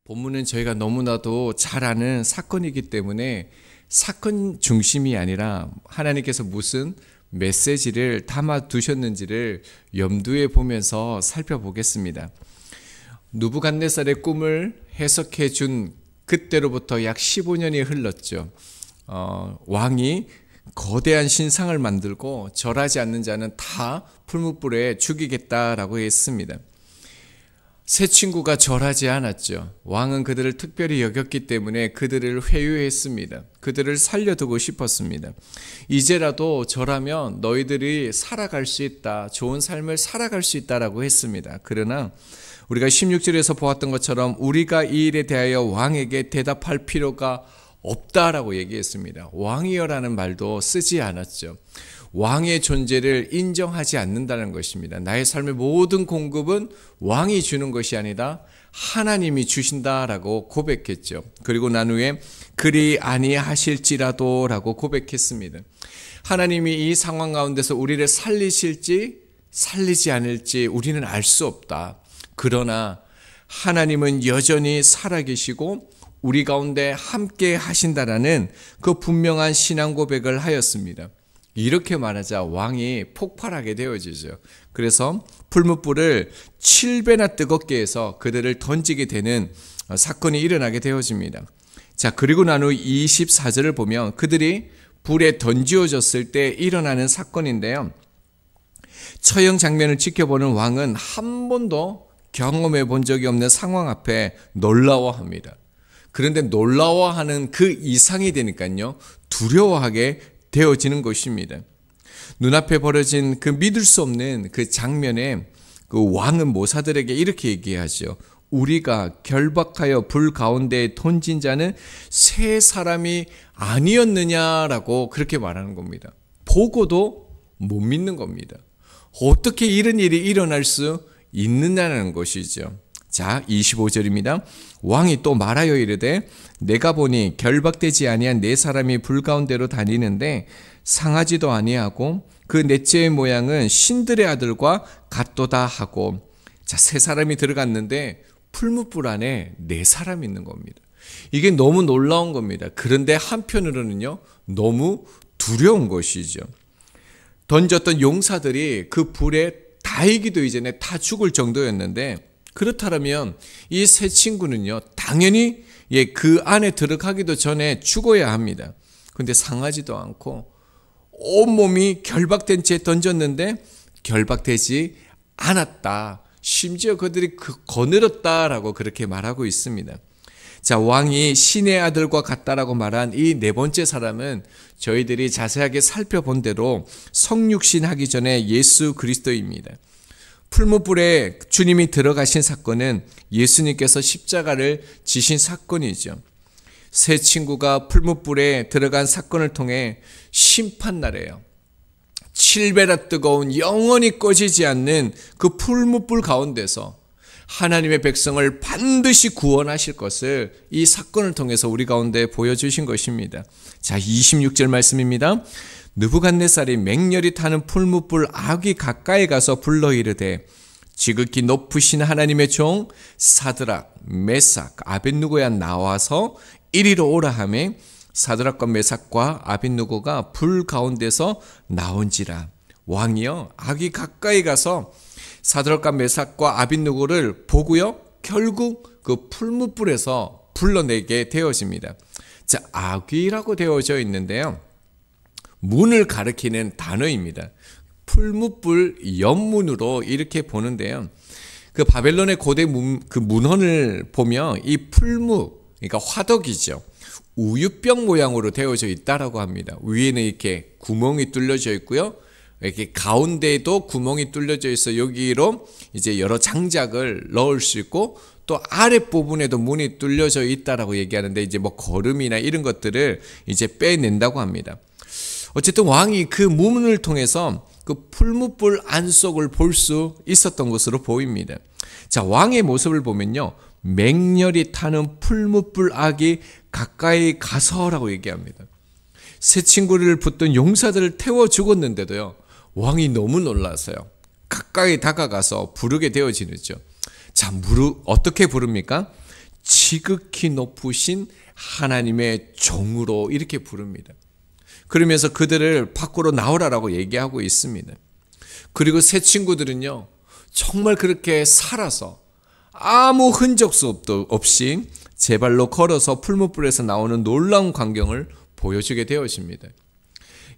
본문은 저희가 너무나도 잘 아는 사건이기 때문에 사건 중심이 아니라 하나님께서 무슨 메시지를 담아 두셨는지를 염두에 보면서 살펴보겠습니다. 느부갓네살의 꿈을 해석해 준 그때로부터 약 15년이 흘렀죠. 왕이 거대한 신상을 만들고 절하지 않는 자는 다 풀무불에 죽이겠다라고 했습니다. 세 친구가 절하지 않았죠. 왕은 그들을 특별히 여겼기 때문에 그들을 회유했습니다. 그들을 살려두고 싶었습니다. 이제라도 절하면 너희들이 살아갈 수 있다. 좋은 삶을 살아갈 수 있다라고 했습니다. 그러나 우리가 16절에서 보았던 것처럼 우리가 이 일에 대하여 왕에게 대답할 필요가 없다라고 얘기했습니다. 왕이여라는 말도 쓰지 않았죠. 왕의 존재를 인정하지 않는다는 것입니다. 나의 삶의 모든 공급은 왕이 주는 것이 아니라 하나님이 주신다라고 고백했죠. 그리고 난 후에 그리 아니하실지라도 라고 고백했습니다. 하나님이 이 상황 가운데서 우리를 살리실지 살리지 않을지 우리는 알 수 없다. 그러나 하나님은 여전히 살아계시고 우리 가운데 함께 하신다라는 그 분명한 신앙 고백을 하였습니다. 이렇게 말하자 왕이 폭발하게 되어지죠. 그래서 풀무불을 7배나 뜨겁게 해서 그들을 던지게 되는 사건이 일어나게 되어집니다. 자, 그리고 난 후 24절을 보면 그들이 불에 던지어졌을 때 일어나는 사건인데요. 처형 장면을 지켜보는 왕은 한 번도 경험해 본 적이 없는 상황 앞에 놀라워합니다. 그런데 놀라워하는 그 이상이 되니까요, 두려워하게 되어지는 것입니다. 눈앞에 벌어진 그 믿을 수 없는 그 장면에 그 왕은 모사들에게 이렇게 얘기하죠. 우리가 결박하여 불 가운데에 던진 자는 세 사람이 아니었느냐라고 그렇게 말하는 겁니다. 보고도 못 믿는 겁니다. 어떻게 이런 일이 일어날 수 있느냐는 것이죠. 자, 25절입니다. 왕이 또 말하여 이르되 내가 보니 결박되지 아니한 네 사람이 불 가운데로 다니는데 상하지도 아니하고 그 넷째의 모양은 신들의 아들과 같도다 하고, 자, 세 사람이 들어갔는데 풀무불 안에 네 사람이 있는 겁니다. 이게 너무 놀라운 겁니다. 그런데 한편으로는요, 너무 두려운 것이죠. 던졌던 용사들이 그 불에 다이기도 이전에 다 죽을 정도였는데, 그렇다면 이 세 친구는요, 당연히 그 안에 들어가기도 전에 죽어야 합니다. 근데 상하지도 않고 온몸이 결박된 채 던졌는데 결박되지 않았다. 심지어 그들이 거느렸다라고 그렇게 말하고 있습니다. 자, 왕이 신의 아들과 같다라고 말한 이 네 번째 사람은 저희들이 자세하게 살펴본 대로 성육신하기 전에 예수 그리스도입니다. 풀무불에 주님이 들어가신 사건은 예수님께서 십자가를 지신 사건이죠. 세 친구가 풀무불에 들어간 사건을 통해 심판날에요, 7배나 뜨거운 영원히 꺼지지 않는 그 풀무불 가운데서 하나님의 백성을 반드시 구원하실 것을 이 사건을 통해서 우리 가운데 보여주신 것입니다. 자, 26절 말씀입니다. 느부갓네살이 맹렬히 타는 풀무불 아귀 가까이 가서 불러 이르되 지극히 높으신 하나님의 종 사드락 메삭 아벳느고야 나와서 이리로 오라 하매 사드락과 메삭과 아벳느고가 불 가운데서 나온지라. 왕이요, 아귀 가까이 가서 사드락과 메삭과 아벳느고를 보고요, 결국 그 풀무불에서 불러내게 되어집니다. 자, 아귀라고 되어져 있는데요, 문을 가리키는 단어입니다. 풀무불 연문으로 이렇게 보는데요. 그 바벨론의 고대 그 문헌을 보면 이 풀무, 그러니까 화덕이죠, 우유병 모양으로 되어져 있다라고 합니다. 위에는 이렇게 구멍이 뚫려져 있고요, 이렇게 가운데에도 구멍이 뚫려져 있어 여기로 이제 여러 장작을 넣을 수 있고, 또 아랫부분에도 문이 뚫려져 있다라고 얘기하는데, 이제 뭐 거름이나 이런 것들을 이제 빼낸다고 합니다. 어쨌든 왕이 그 문을 통해서 그 풀무불 안속을 볼 수 있었던 것으로 보입니다. 자, 왕의 모습을 보면요, 맹렬히 타는 풀무불 악이 가까이 가서라고 얘기합니다. 세 친구를 붙든 용사들을 태워 죽었는데도요, 왕이 너무 놀라서요, 가까이 다가가서 부르게 되어지죠. 자, 어떻게 부릅니까? 지극히 높으신 하나님의 종으로 이렇게 부릅니다. 그러면서 그들을 밖으로 나오라라고 얘기하고 있습니다. 그리고 새 친구들은요, 정말 그렇게 살아서 아무 흔적도 없이 제 발로 걸어서 풀무불에서 나오는 놀라운 광경을 보여주게 되어집니다.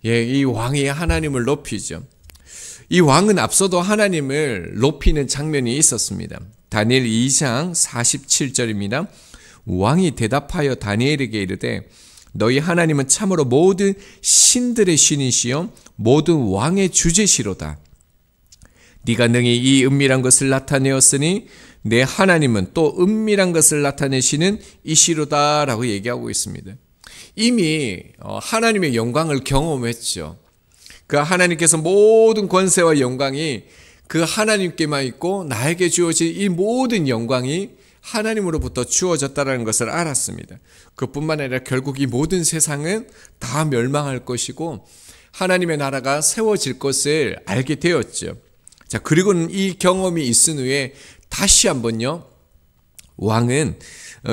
예, 이 왕이 하나님을 높이죠. 이 왕은 앞서도 하나님을 높이는 장면이 있었습니다. 다니엘 2장 47절입니다. 왕이 대답하여 다니엘에게 이르되 너희 하나님은 참으로 모든 신들의 신이시요 모든 왕의 주제시로다. 네가 능히 이 은밀한 것을 나타내었으니 내 하나님은 또 은밀한 것을 나타내시는 이시로다 라고 얘기하고 있습니다. 이미 하나님의 영광을 경험했죠. 그 하나님께서 모든 권세와 영광이 그 하나님께만 있고 나에게 주어진 이 모든 영광이 하나님으로부터 주어졌다는 것을 알았습니다. 그뿐만 아니라 결국 이 모든 세상은 다 멸망할 것이고 하나님의 나라가 세워질 것을 알게 되었죠. 자, 그리고는 이 경험이 있은 후에 다시 한번요, 왕은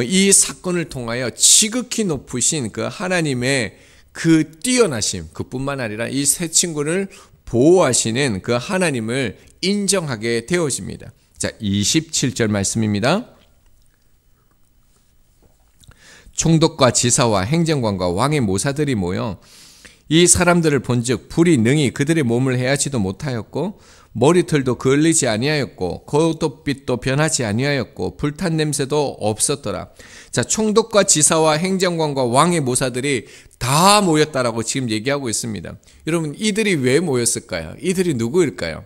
이 사건을 통하여 지극히 높으신 그 하나님의 그 뛰어나심, 그뿐만 아니라 이 새 친구를 보호하시는 그 하나님을 인정하게 되어집니다. 자, 27절 말씀입니다. 총독과 지사와 행정관과 왕의 모사들이 모여 이 사람들을 본즉 불이 능히 그들의 몸을 해하지도 못하였고 머리털도 그을리지 아니하였고 겉옷빛도 변하지 아니하였고 불탄 냄새도 없었더라. 자, 총독과 지사와 행정관과 왕의 모사들이 다 모였다라고 지금 얘기하고 있습니다. 여러분, 이들이 왜 모였을까요? 이들이 누구일까요?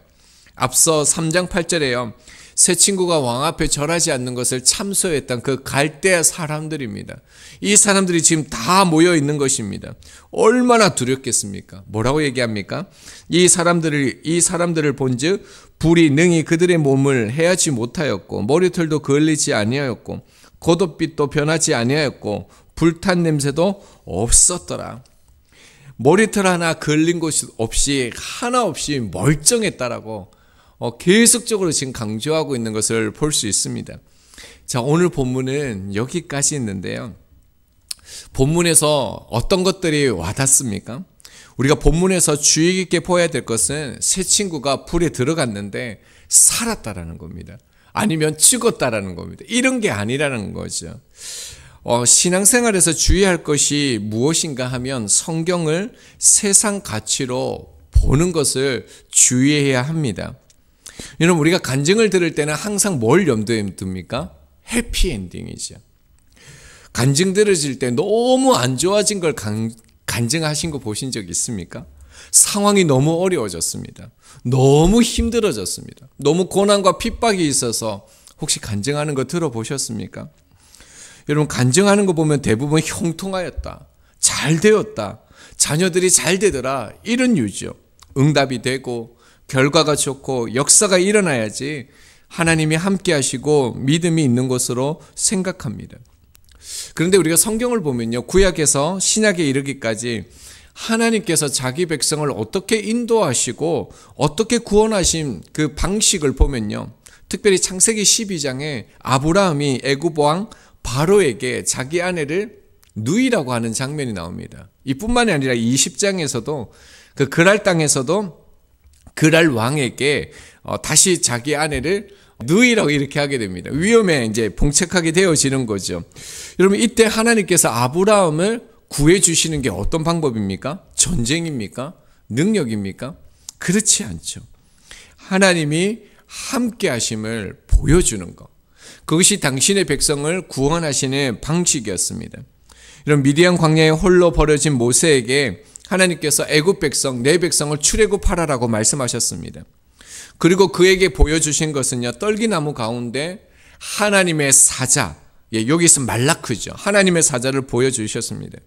앞서 3장 8절에요. 새 친구가 왕 앞에 절하지 않는 것을 참소했던 그 갈대아 사람들입니다. 이 사람들이 지금 다 모여 있는 것입니다. 얼마나 두렵겠습니까? 뭐라고 얘기합니까? 이 사람들을 본즉 불이 능히 그들의 몸을 해하지 못하였고 머리털도 그을리지 아니하였고 겉옷빛도 변하지 아니하였고 불탄 냄새도 없었더라. 머리털 하나 그을린 곳이 없이 하나 없이 멀쩡했다라고 계속적으로 지금 강조하고 있는 것을 볼 수 있습니다. 자, 오늘 본문은 여기까지 있는데요. 본문에서 어떤 것들이 와닿습니까? 우리가 본문에서 주의 깊게 보아야 될 것은 새 친구가 불에 들어갔는데 살았다라는 겁니다. 아니면 죽었다라는 겁니다. 이런 게 아니라는 거죠. 신앙생활에서 주의할 것이 무엇인가 하면 성경을 세상 가치로 보는 것을 주의해야 합니다. 여러분, 우리가 간증을 들을 때는 항상 뭘 염두에 둡니까? 해피엔딩이죠. 간증 들으실 때 너무 안 좋아진 걸 간증하신 거 보신 적 있습니까? 상황이 너무 어려워졌습니다. 너무 힘들어졌습니다. 너무 고난과 핍박이 있어서 혹시 간증하는 거 들어보셨습니까? 여러분, 간증하는 거 보면 대부분 형통하였다, 잘 되었다, 자녀들이 잘 되더라, 이런 유죠. 응답이 되고 결과가 좋고 역사가 일어나야지 하나님이 함께 하시고 믿음이 있는 것으로 생각합니다. 그런데 우리가 성경을 보면요, 구약에서 신약에 이르기까지 하나님께서 자기 백성을 어떻게 인도하시고 어떻게 구원하신 그 방식을 보면요, 특별히 창세기 12장에 아브라함이 애굽 왕 바로에게 자기 아내를 누이라고 하는 장면이 나옵니다. 이뿐만이 아니라 20장에서도 그 그랄 땅에서도 그랄 왕에게 다시 자기 아내를 누이라고 이렇게 하게 됩니다. 위험에 이제 봉착하게 되어지는 거죠. 여러분, 이때 하나님께서 아브라함을 구해주시는 게 어떤 방법입니까? 전쟁입니까? 능력입니까? 그렇지 않죠. 하나님이 함께 하심을 보여주는 것. 그것이 당신의 백성을 구원하시는 방식이었습니다. 이런 미디안 광야에 홀로 버려진 모세에게 하나님께서 애굽 백성, 내 백성을 출애굽하라라고 말씀하셨습니다. 그리고 그에게 보여주신 것은요, 떨기나무 가운데 하나님의 사자, 여기서 말라크죠. 하나님의 사자를 보여주셨습니다.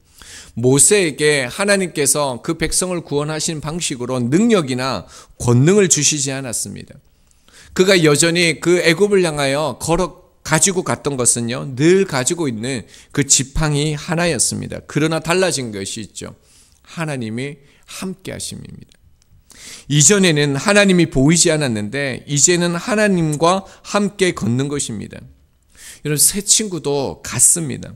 모세에게 하나님께서 그 백성을 구원하신 방식으로 능력이나 권능을 주시지 않았습니다. 그가 여전히 그 애굽을 향하여 가지고 갔던 것은요, 늘 가지고 있는 그 지팡이 하나였습니다. 그러나 달라진 것이 있죠. 하나님이 함께 하심입니다. 이전에는 하나님이 보이지 않았는데 이제는 하나님과 함께 걷는 것입니다. 이런 새 친구도 같습니다.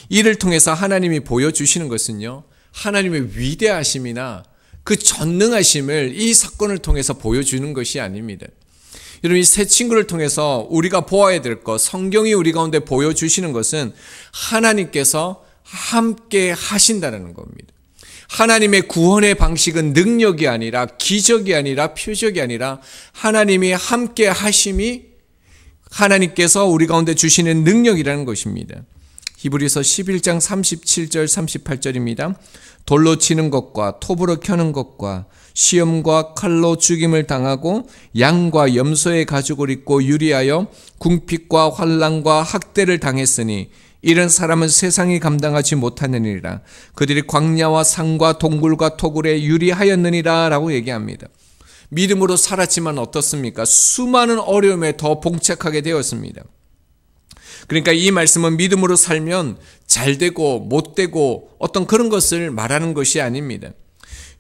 이를 통해서 하나님이 보여주시는 것은요, 하나님의 위대하심이나 그 전능하심을 이 사건을 통해서 보여주는 것이 아닙니다. 여러분, 이 새 친구를 통해서 우리가 보아야 될 것, 성경이 우리 가운데 보여주시는 것은 하나님께서 함께 하신다는 겁니다. 하나님의 구원의 방식은 능력이 아니라, 기적이 아니라, 표적이 아니라 하나님이 함께 하심이 하나님께서 우리 가운데 주시는 능력이라는 것입니다. 히브리서 11장 37절 38절입니다. 돌로 치는 것과 톱으로 켜는 것과 시험과 칼로 죽임을 당하고 양과 염소의 가죽을 입고 유리하여 궁핍과 환난과 학대를 당했으니 이런 사람은 세상이 감당하지 못하느니라. 그들이 광야와 산과 동굴과 토굴에 유리하였느니라 라고 얘기합니다. 믿음으로 살았지만 어떻습니까? 수많은 어려움에 더 봉착하게 되었습니다. 그러니까 이 말씀은 믿음으로 살면 잘되고 못되고 어떤 그런 것을 말하는 것이 아닙니다.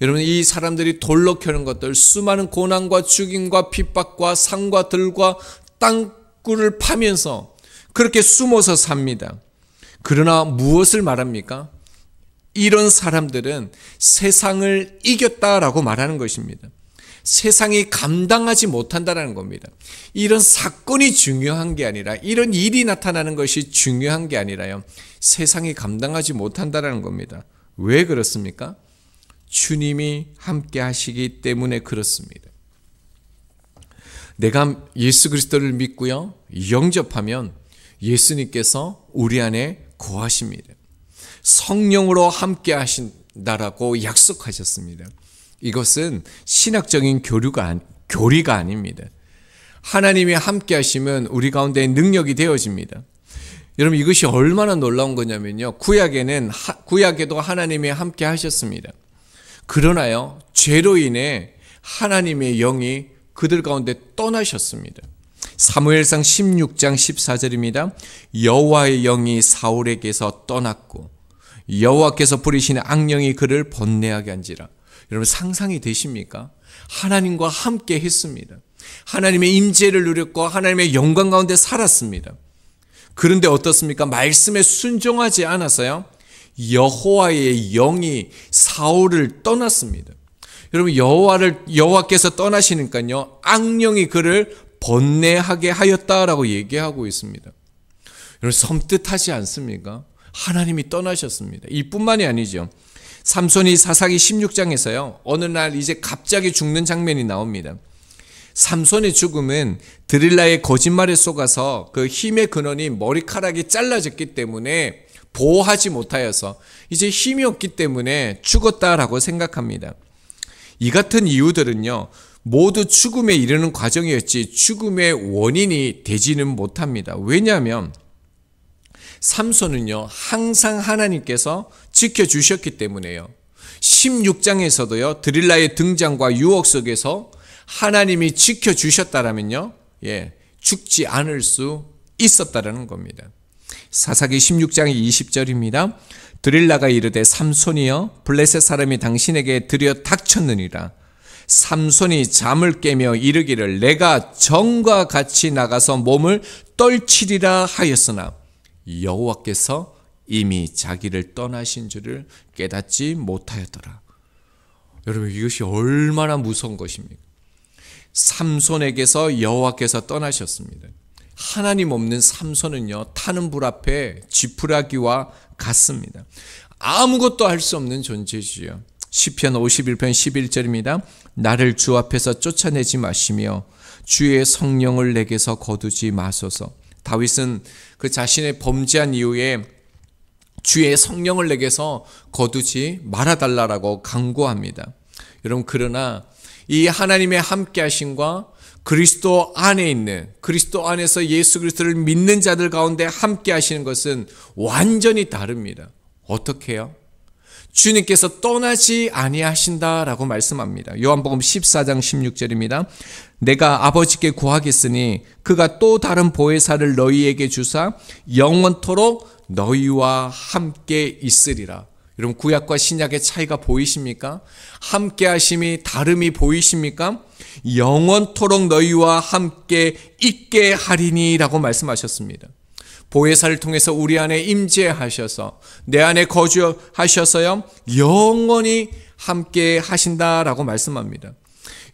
여러분, 이 사람들이 돌로 켜는 것들, 수많은 고난과 죽임과 핍박과 산과 들과 땅굴을 파면서 그렇게 숨어서 삽니다. 그러나 무엇을 말합니까? 이런 사람들은 세상을 이겼다라고 말하는 것입니다. 세상이 감당하지 못한다는 겁니다. 이런 사건이 중요한 게 아니라, 이런 일이 나타나는 것이 중요한 게 아니라요, 세상이 감당하지 못한다는 겁니다. 왜 그렇습니까? 주님이 함께 하시기 때문에 그렇습니다. 내가 예수 그리스도를 믿고요, 영접하면 예수님께서 우리 안에 거하십니다. 성령으로 함께 하신다라고 약속하셨습니다. 이것은 신학적인 교리가 아닙니다. 하나님이 함께 하시면 우리 가운데 능력이 되어집니다. 여러분, 이것이 얼마나 놀라운 거냐면요, 구약에도 하나님이 함께 하셨습니다. 그러나요, 죄로 인해 하나님의 영이 그들 가운데 떠나셨습니다. 사무엘상 16장 14절입니다. 여호와의 영이 사울에게서 떠났고 여호와께서 부리시는 악령이 그를 번뇌하게 한지라. 여러분, 상상이 되십니까? 하나님과 함께 했습니다. 하나님의 임재를 누렸고 하나님의 영광 가운데 살았습니다. 그런데 어떻습니까? 말씀에 순종하지 않아서요, 여호와의 영이 사울을 떠났습니다. 여러분, 여호와께서 떠나시니까요, 악령이 그를 번뇌하게 하였다라고 얘기하고 있습니다. 여러분, 섬뜩하지 않습니까? 하나님이 떠나셨습니다. 이뿐만이 아니죠. 삼손이 사사기 16장에서요, 어느 날 이제 갑자기 죽는 장면이 나옵니다. 삼손의 죽음은 드릴라의 거짓말에 속아서 그 힘의 근원이 머리카락이 잘라졌기 때문에 보호하지 못하여서 이제 힘이 없기 때문에 죽었다라고 생각합니다. 이 같은 이유들은요, 모두 죽음에 이르는 과정이었지 죽음의 원인이 되지는 못합니다. 왜냐하면 삼손은요, 항상 하나님께서 지켜주셨기 때문에요. 16장에서도요, 드릴라의 등장과 유혹 속에서 하나님이 지켜주셨다라면요, 죽지 않을 수 있었다라는 겁니다. 사사기 16장 20절입니다. 드릴라가 이르되 삼손이여, 블레셋 사람이 당신에게 들여 닥쳤느니라. 삼손이 잠을 깨며 이르기를 내가 정과 같이 나가서 몸을 떨치리라 하였으나 여호와께서 이미 자기를 떠나신 줄을 깨닫지 못하였더라. 여러분, 이것이 얼마나 무서운 것입니까? 삼손에게서 여호와께서 떠나셨습니다. 하나님 없는 삼손은요, 타는 불 앞에 지푸라기와 같습니다. 아무것도 할 수 없는 존재지요. 시편 51편 11절입니다. 나를 주 앞에서 쫓아내지 마시며 주의 성령을 내게서 거두지 마소서. 다윗은 그 자신의 범죄한 이후에 주의 성령을 내게서 거두지 말아달라고 간구합니다. 여러분, 그러나 이 하나님의 함께 하심과 그리스도 안에 있는, 그리스도 안에서 예수 그리스도를 믿는 자들 가운데 함께 하시는 것은 완전히 다릅니다. 어떻게 해요? 주님께서 떠나지 아니하신다라고 말씀합니다. 요한복음 14장 16절입니다. 내가 아버지께 구하겠으니 그가 또 다른 보혜사를 너희에게 주사 영원토록 너희와 함께 있으리라. 여러분, 구약과 신약의 차이가 보이십니까? 함께 하심이 다름이 보이십니까? 영원토록 너희와 함께 있게 하리니 라고 말씀하셨습니다. 보혜사를 통해서 우리 안에 임재하셔서 내 안에 거주하셔서요 영원히 함께 하신다라고 말씀합니다.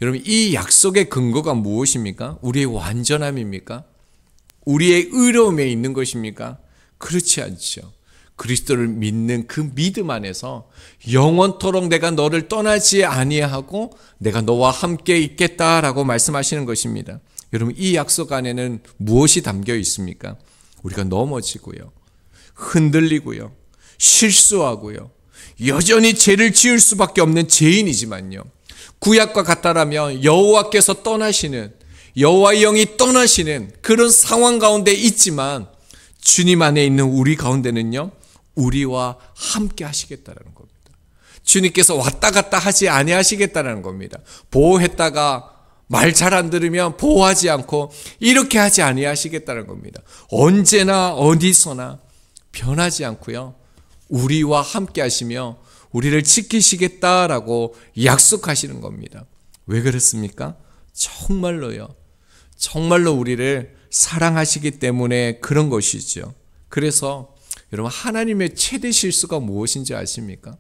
여러분, 이 약속의 근거가 무엇입니까? 우리의 완전함입니까? 우리의 의로움에 있는 것입니까? 그렇지 않죠. 그리스도를 믿는 그 믿음 안에서 영원토록 내가 너를 떠나지 아니하고 내가 너와 함께 있겠다라고 말씀하시는 것입니다. 여러분, 이 약속 안에는 무엇이 담겨 있습니까? 우리가 넘어지고요, 흔들리고요, 실수하고요, 여전히 죄를 지을 수밖에 없는 죄인이지만요, 구약과 같다라면 여호와께서 떠나시는, 여호와의 영이 떠나시는 그런 상황 가운데 있지만 주님 안에 있는 우리 가운데는요 우리와 함께 하시겠다라는 겁니다. 주님께서 왔다 갔다 하지 아니하시겠다라는 겁니다. 보호했다가 말 잘 안 들으면 보호하지 않고 이렇게 하지 아니하시겠다는 겁니다. 언제나 어디서나 변하지 않고요 우리와 함께 하시며 우리를 지키시겠다라고 약속하시는 겁니다. 왜 그렇습니까? 정말로요, 정말로 우리를 사랑하시기 때문에 그런 것이죠. 그래서 여러분, 하나님의 최대 실수가 무엇인지 아십니까?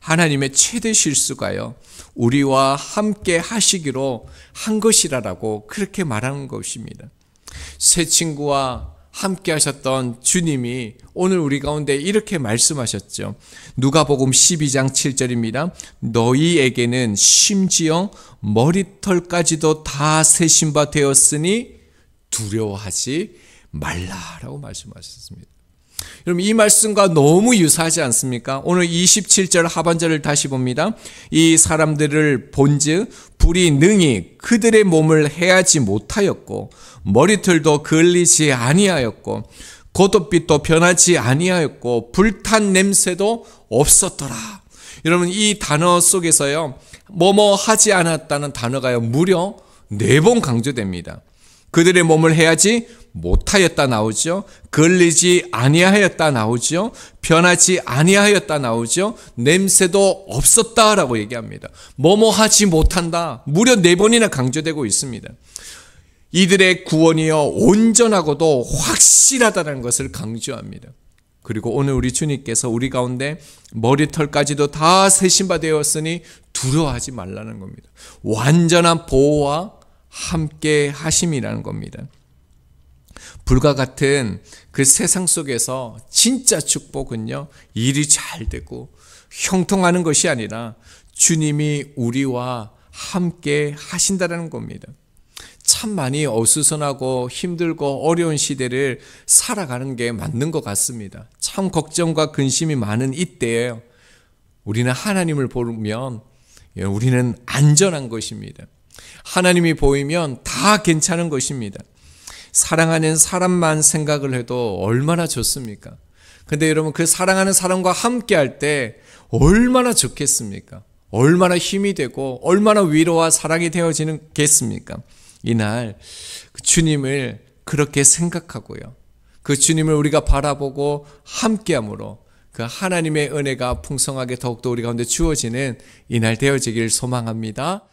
하나님의 최대 실수가요 우리와 함께 하시기로 한 것이라고 그렇게 말하는 것입니다. 새 친구와 함께 하셨던 주님이 오늘 우리 가운데 이렇게 말씀하셨죠. 누가복음 12장 7절입니다. 너희에게는 심지어 머리털까지도 다 세신 바 되었으니 두려워하지 말라라고 말씀하셨습니다. 여러분, 이 말씀과 너무 유사하지 않습니까? 오늘 27절 하반절을 다시 봅니다. 이 사람들을 본즉 불이 능히 그들의 몸을 해하지 못하였고 머리털도 걸리지 아니하였고 겉옷빛도 변하지 아니하였고 불탄 냄새도 없었더라. 여러분, 이 단어 속에서요 뭐뭐 하지 않았다는 단어가요 무려 4번 강조됩니다. 그들의 몸을 해하지 못하였다 나오죠. 걸리지 아니하였다 나오죠. 변하지 아니하였다 나오죠. 냄새도 없었다라고 얘기합니다. 뭐뭐 하지 못한다 무려 4번이나 강조되고 있습니다. 이들의 구원이요 온전하고도 확실하다는 것을 강조합니다. 그리고 오늘 우리 주님께서 우리 가운데 머리털까지도 다 세신 바 되었으니 두려워하지 말라는 겁니다. 완전한 보호와 함께 하심이라는 겁니다. 불과 같은 그 세상 속에서 진짜 축복은요 일이 잘 되고 형통하는 것이 아니라 주님이 우리와 함께 하신다는 겁니다. 참 많이 어수선하고 힘들고 어려운 시대를 살아가는 게 맞는 것 같습니다. 참 걱정과 근심이 많은 이때에 우리는 하나님을 보면 우리는 안전한 것입니다. 하나님이 보이면 다 괜찮은 것입니다. 사랑하는 사람만 생각을 해도 얼마나 좋습니까? 근데 여러분, 그 사랑하는 사람과 함께 할 때 얼마나 좋겠습니까? 얼마나 힘이 되고 얼마나 위로와 사랑이 되어지겠습니까? 이날 그 주님을 그렇게 생각하고요, 그 주님을 우리가 바라보고 함께함으로 그 하나님의 은혜가 풍성하게 더욱더 우리 가운데 주어지는 이날 되어지길 소망합니다.